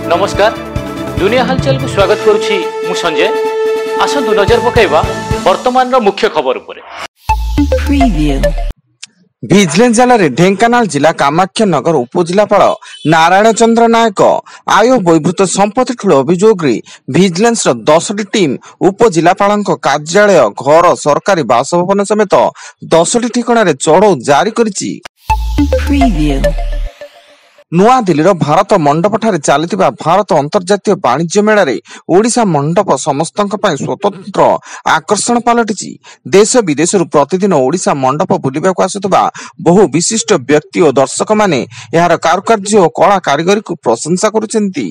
नमस्कार दुनिया हालचाल को स्वागत करुछि मु संजय। आसंतु नजर पकाइबा वर्तमान रो मुख्य खबर उपरे। विजिलेंस जाल ढेंकानाल जिला कामाख्यानगर उपजिलापाल नारायण चंद्र नायक आय बहिर्भूत संपत्ति ठूल अभियोग विजिलेंस 10टी टीम उपजिलापाल कार्यालय घर सरकारी बासभवन समेत 10टी ठिकाना चढ़ऊ जारी करिछि। नुआ दिल्लीर भारत मंडप ठारे चलतिबा भारत अंतर्जातीय वाणिज्य मेला ओडिशा मंडप समस्तक पई स्वतंत्र आकर्षण पलटिछि। देश विदेश प्रतिदिन ओडिशा मंडप बुलिबाक आसुतबा बहु विशिष्ट व्यक्ति और दर्शक माने यार कारुकार्य और कला कारीगरी को प्रशंसा करुछन्ति।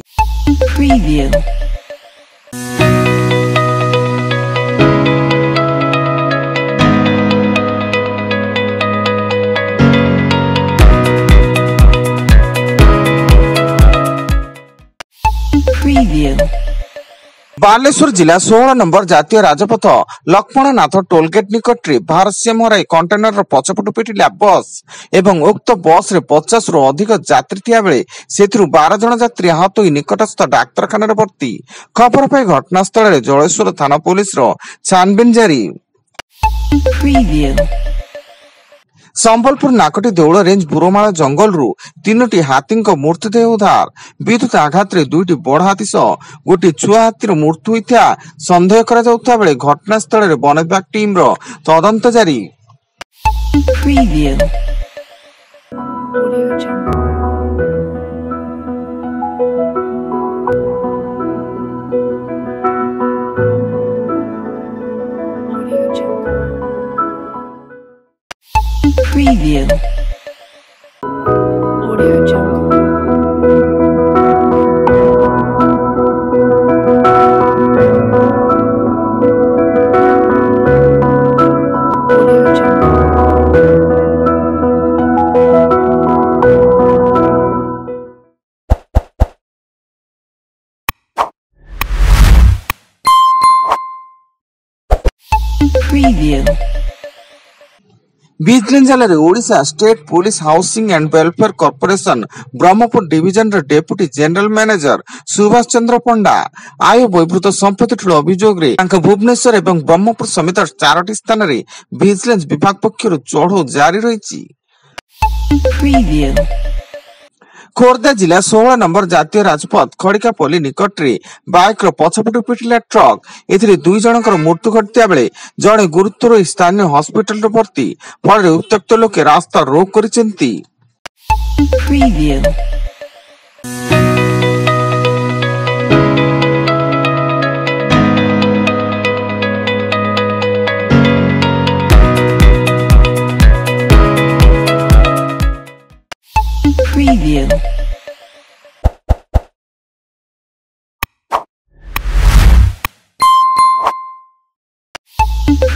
बालेश्वर जिला 16 नंबर जातीय राजपथ लक्ष्मणनाथ टोलगेट निकट भारसाम्य हराई कंटेनर पछपटु पिटिला बस एवं उक्त बस रे 50 रु अधिक यात्री थिया बेले सेथिरु 12 जन यात्री आहत होई निकटस्थ डाक्तरखाना भर्ती। खबर पाई घटनास्थल रे जलेश्वर थाना पुलिस रो छानबीन जारी। संबलपुर नाकटी देउल रेंज बुरोमाला जंगल रु 3टी हाथी मृत्युदेह उद्धार। विद्युत आघात रे 2टी बड़ हाथी सह गोटे छुआ हाथीर मृत्यु होइथा संदेह करा जाउथा बेले घटनास्थल रे वन विभाग टीम रो तदंत जारी। Preview. Audio Jungle. Audio Jungle. Preview. Vigilance जाल Odisha state police housing and welfare corporation Brahmapur division deputy general manager Subhash Chandra Panda आय बहिर्भूत संपत्ति ठूल अभियोग भुवनेश्वर एवं ब्रह्मपुर समेत 4टी स्थान रे विजिलेंस विभाग पक्षरु चढ़ऊ जारी रहिछि। खोर्धा जिला 16 नंबर जातीय राजपथ खड़िकापल्ली निकट बाइक पछपटु पिटिला ट्रक एथिरे 2 जनकर मृत्यु घटिया बेले जड़े गुरुतर स्थानीय हॉस्पिटल भर्ती। फल उत्त्यक्त लोके रास्ता रोक करिसेंती। Preview.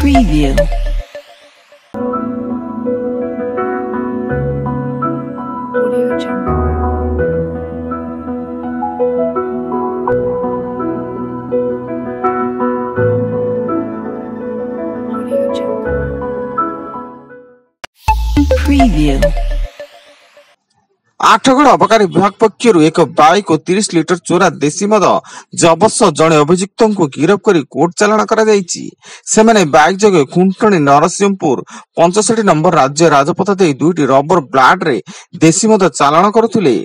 Preview. Audio Jungle. Audio Jungle. Preview. Athgarh अबकारी विभाग पक्षर एक बाइक और 30 लिटर चोरा देशी मद जबत जड़े अभियुक्त को गिरफ्त कर कोर्ट चालाण कर बाइक जगह खुंटणी नरसिंहपुर 65 नंबर राज्य राजपथ दे 2टी रबर ब्लाड रे देशी मद चालाण करुथिले।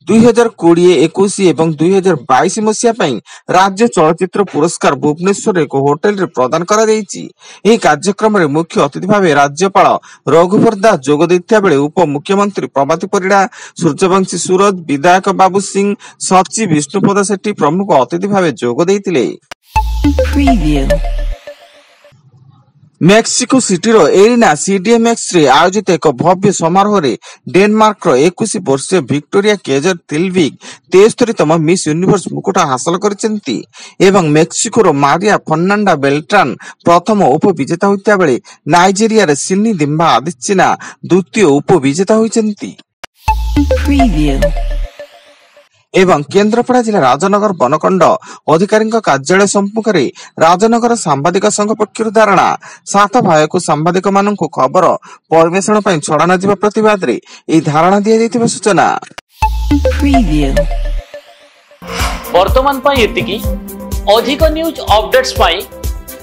2020-21 एवं 2022 मसीहा पई राज्य चलचित्र पुरस्कार भुवनेश्वर एक होटेल रे प्रदान करा जायछि। एही कार्यक्रम रे मुख्य अतिथि भावे राज्यपाल रघुवर दास जोग दैथिया बेले उप मुख्यमंत्री प्रभाती परिडा, सूर्यवंशी सूरज, विधायक बाबू सिंह, सचिव विष्णुपद सेठी प्रमुख अतिथि भावे जोग दैथिले। मेक्सिको सिटी रो एरिना सीडीएमएक्स रे आयोजित एक भव्य समारोह रे डेनमार्क रो 21 वर्षीय विक्टोरिया केजर तिलविग 73तम मिस यूनिवर्स मुकुट हासिल करिसेंती एवं मेक्सिको रो मारिया फर्नांडा बेल्ट्रान प्रथम उपविजेता होइता बेले नाइजेरिया रे सिन्नी दिम्बा आदिचिना द्वितीय उपविजेता होइसेंती। एवं केन्द्रापड़ा जिला राजनगर बनखंड अधिकारी कार्यालय सम्मुख में राजनगर सांबादिक संघ पक्षर धारणा 7 भाई सांबादिक मानू खबर परिवेषण छड़ा न प्रतिवाद रे धारणा दि सूचना। Preview. वर्तमान पाई एतिकी अधिक न्यूज अपडेट्स पाई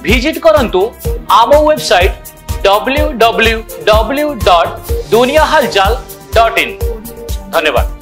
विजिट करंतु आम वेबसाइट www.duniyahalchal.in। धन्यवाद।